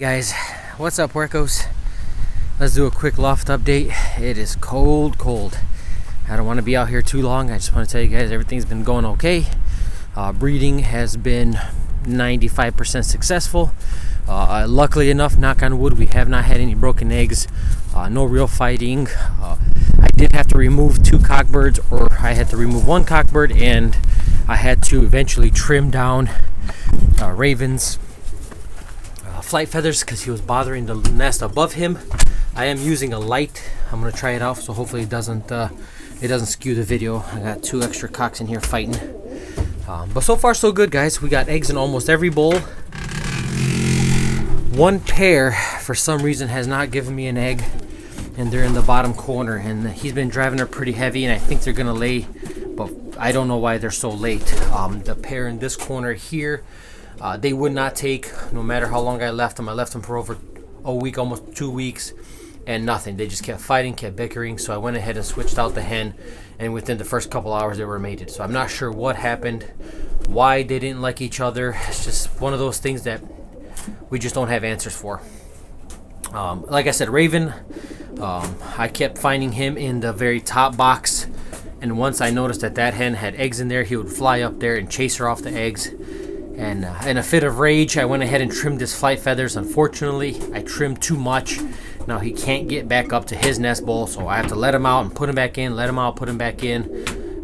Guys, what's up, workos? Let's do a quick loft update. It is cold. I don't want to be out here too long. I just want to tell you guys everything's been going okay. Breeding has been 95% successful. Luckily enough, knock on wood, we have not had any broken eggs. No real fighting. I did have to remove 2 cockbirds, or I had to remove 1 cockbird, and I had to eventually trim down Raven's flight feathers because he was bothering the nest above him. I am using a light. I'm gonna try it out, so hopefully it doesn't skew the video. I got 2 extra cocks in here fighting, but so far so good, guys. We got eggs in almost every bowl. 1 pair for some reason has not given me an egg, and they're in the bottom corner, and he's been driving her pretty heavy, and I think they're gonna lay, but I don't know why they're so late. The pair in this corner here, they would not take, no matter how long I left them. I left them for over a week, almost 2 weeks, and nothing. They just kept fighting, kept bickering, so I went ahead and switched out the hen, and within the first couple hours they were mated. So I'm not sure what happened, why they didn't like each other. It's just one of those things that we just don't have answers for. Like I said, Raven, I kept finding him in the very top box, and once I noticed that hen had eggs in there, he would fly up there and chase her off the eggs. And in a fit of rage, I went ahead and trimmed his flight feathers. Unfortunately, I trimmed too much. Now he can't get back up to his nest bowl, so I have to let him out and put him back in, let him out, put him back in.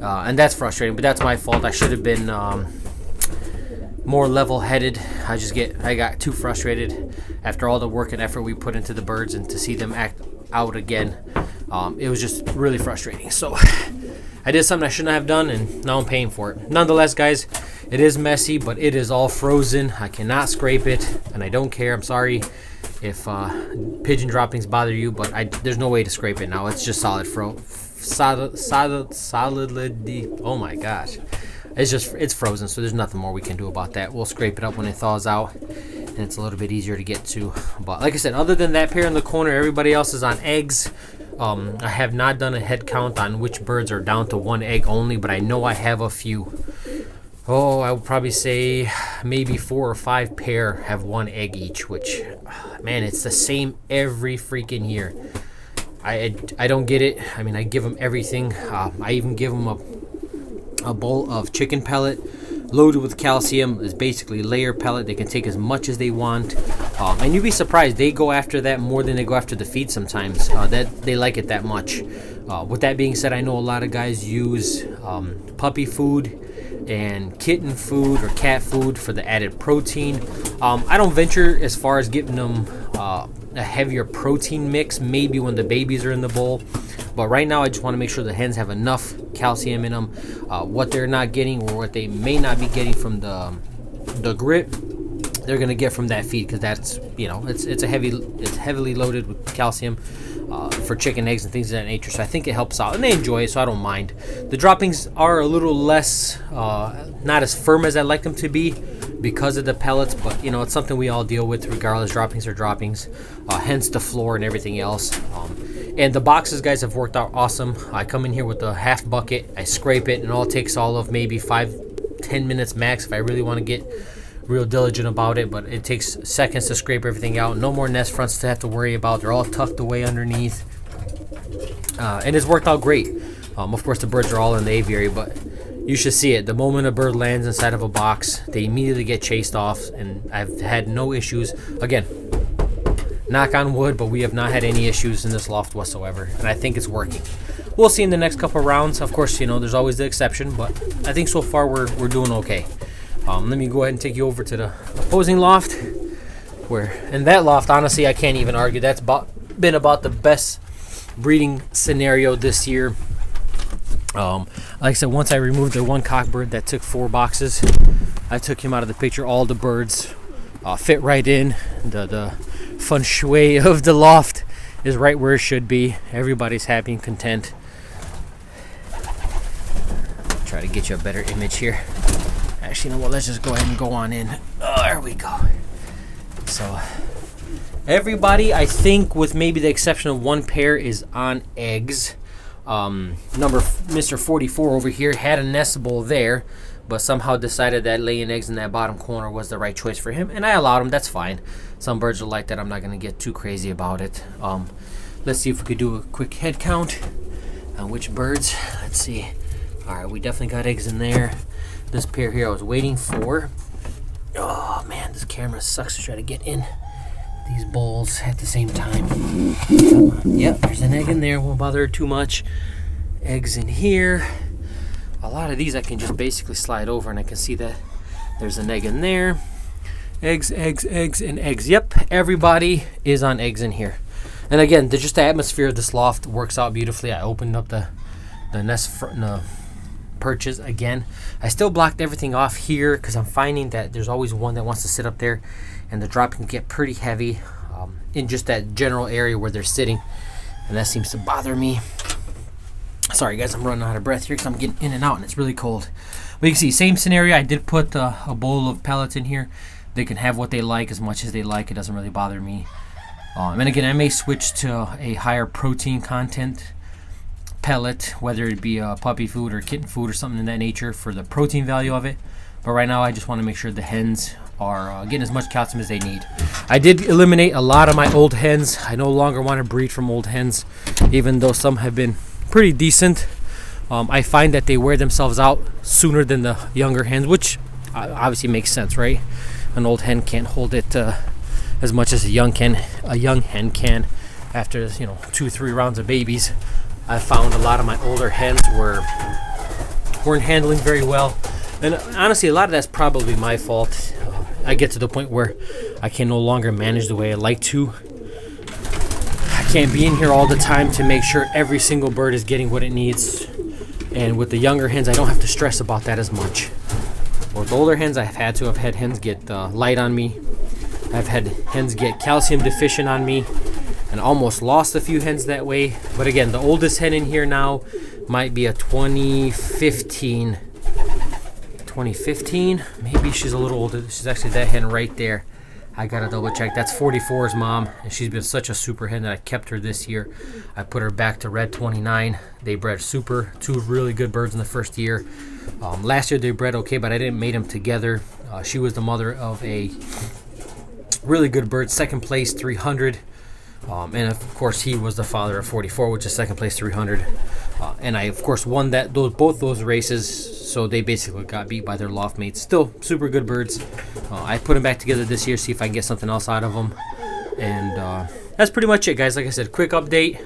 And that's frustrating, but that's my fault. I should have been more level-headed. I got too frustrated after all the work and effort we put into the birds, and to see them act out again, it was just really frustrating. So I did something I shouldn't have done, and now I'm paying for it. Nonetheless, guys, it is messy, but it is all frozen. I cannot scrape it, and I don't care. I'm sorry if pigeon droppings bother you, but there's no way to scrape it now. It's just solidly. Oh my gosh, it's frozen, so there's nothing more we can do about that. We'll scrape it up when it thaws out, and it's a little bit easier to get to. But like I said, other than that pair in the corner, everybody else is on eggs. I have not done a head count on which birds are down to 1 egg only, but I know I have a few. I would probably say maybe 4 or 5 pair have 1 egg each, which, man, it's the same every freaking year. I don't get it. I mean, I give them everything. I even give them a bowl of chicken pellet loaded with calcium. It's basically layer pellet. They can take as much as they want, and you'd be surprised, they go after that more than they go after the feed sometimes. That they like it that much. With that being said, I know a lot of guys use puppy food and kitten food or cat food for the added protein. I don't venture as far as giving them a heavier protein mix, maybe when the babies are in the bowl. But right now, I just want to make sure the hens have enough calcium in them. What they're not getting, or what they may not be getting from the grit, they're gonna get from that feed, because that's, it's heavily loaded with calcium for chicken eggs and things of that nature. So I think it helps out, and they enjoy it, so I don't mind. The droppings are a little less, not as firm as I'd like them to be because of the pellets, but it's something we all deal with regardless. Droppings are droppings, hence the floor and everything else. And the boxes, guys, have worked out awesome. I come in here with a half bucket, I scrape it, and all it takes all of maybe 5-10 minutes max if I really want to get real diligent about it, but it takes seconds to scrape everything out. No more nest fronts to have to worry about. They're all tucked away underneath, and it's worked out great. Of course, the birds are all in the aviary, but you should see it. The moment a bird lands inside of a box, they immediately get chased off, and I've had no issues. Again, knock on wood, but we have not had any issues in this loft whatsoever, and I think it's working. We'll see in the next couple rounds. Of course, there's always the exception, but I think so far we're doing okay. Let me go ahead and take you over to the opposing loft, where in that loft, honestly, I can't even argue. That's been about the best breeding scenario this year. Like I said, once I removed the 1 cockbird that took 4 boxes, I took him out of the picture. All the birds fit right in. The feng shui of the loft is right where it should be. Everybody's happy and content. Try to get you a better image here. Actually, you know what? Let's just go ahead and go on in. Oh, there we go. So everybody, I think, with maybe the exception of 1 pair, is on eggs. Mr. 44 over here had a nest bowl there, but somehow decided that laying eggs in that bottom corner was the right choice for him, and I allowed him. That's fine. Some birds are like that. I'm not going to get too crazy about it. Let's see if we could do a quick head count on which birds. Let's see. All right, we definitely got eggs in there. This pair here I was waiting for. Oh man, this camera sucks to try to get in these bowls at the same time. Yep, there's an egg in there. Won't bother her too much. Eggs in here. A lot of these I can just basically slide over and I can see that there's an egg in there. Eggs, eggs, eggs, and eggs. Yep, everybody is on eggs in here. And again, just the atmosphere of this loft works out beautifully. I opened up the nest perches again. I still blocked everything off here because I'm finding that there's always one that wants to sit up there, and the drop can get pretty heavy in just that general area where they're sitting, and that seems to bother me. Sorry guys, I'm running out of breath here because I'm getting in and out and it's really cold. But you can see, same scenario. I did put a bowl of pellets in here. They can have what they like as much as they like. It doesn't really bother me. And again, I may switch to a higher protein content pellet, whether it be puppy food or kitten food or something in that nature for the protein value of it. But right now I just want to make sure the hens are getting as much calcium as they need. I did eliminate a lot of my old hens. I no longer want to breed from old hens, even though some have been pretty decent. I find that they wear themselves out sooner than the younger hens, which obviously makes sense, right? An old hen can't hold it as much as a young hen can after 2-3 rounds of babies. I found a lot of my older hens weren't handling very well, and honestly a lot of that's probably my fault. I get to the point where I can no longer manage the way I like to. I can't be in here all the time to make sure every single bird is getting what it needs, and with the younger hens I don't have to stress about that as much. With older hens I've had hens get light on me. I've had hens get calcium deficient on me, and almost lost a few hens that way. But again, the oldest hen in here now might be a 2015. Maybe she's a little older. She's actually that hen right there. I gotta double check. That's 44's mom, and she's been such a super hen that I kept her this year. I put her back to red 29. They bred super, 2 really good birds in the first year. Last year they bred okay, but I didn't mate them together. She was the mother of a really good bird, second place 300. And of course he was the father of 44, which is second place 300. And I of course won both those races, so they basically got beat by their loft mates. Still super good birds. I put them back together this year, see if I can get something else out of them. And that's pretty much it, guys. Like I said, quick update.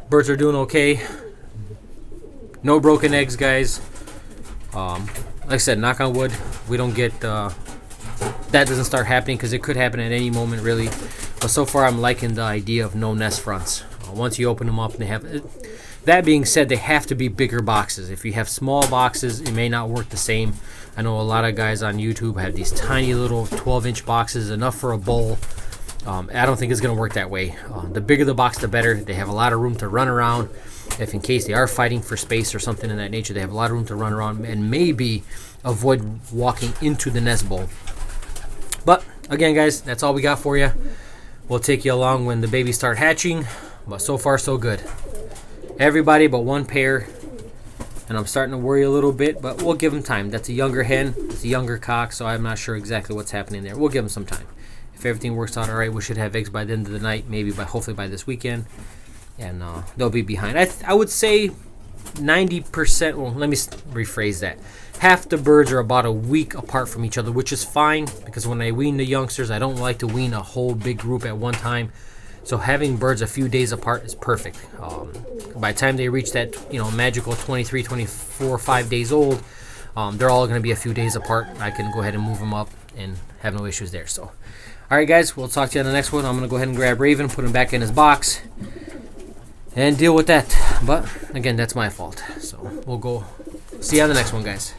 Birds are doing okay. No broken eggs, guys. Like I said, knock on wood, we don't get that doesn't start happening, because it could happen at any moment really. But so far I'm liking the idea of no nest fronts. Once you open them up, they have that being said, they have to be bigger boxes. If you have small boxes, it may not work the same. I know a lot of guys on YouTube have these tiny little 12-inch boxes, enough for a bowl. I don't think it's going to work that way. The bigger the box, the better. They have a lot of room to run around. If in case they are fighting for space or something in that nature, they have a lot of room to run around and maybe avoid walking into the nest bowl. But again, guys, that's all we got for you. We'll take you along when the babies start hatching, but so far so good. Everybody but one pair, and I'm starting to worry a little bit, but we'll give them time. That's a younger hen, it's a younger cock, so I'm not sure exactly what's happening there. We'll give them some time. If everything works out all right, we should have eggs by the end of the night, hopefully by this weekend, and they'll be behind. I would say 90%, well, let me rephrase that. Half the birds are about a week apart from each other, which is fine, because when I wean the youngsters, I don't like to wean a whole big group at one time. So having birds a few days apart is perfect. By the time they reach that magical 23, 24, 5 days old, they're all going to be a few days apart. I can go ahead and move them up and have no issues there. So, all right, guys, we'll talk to you on the next one. I'm going to go ahead and grab Raven, put him back in his box, and deal with that. But again, that's my fault. So we'll go see you on the next one, guys.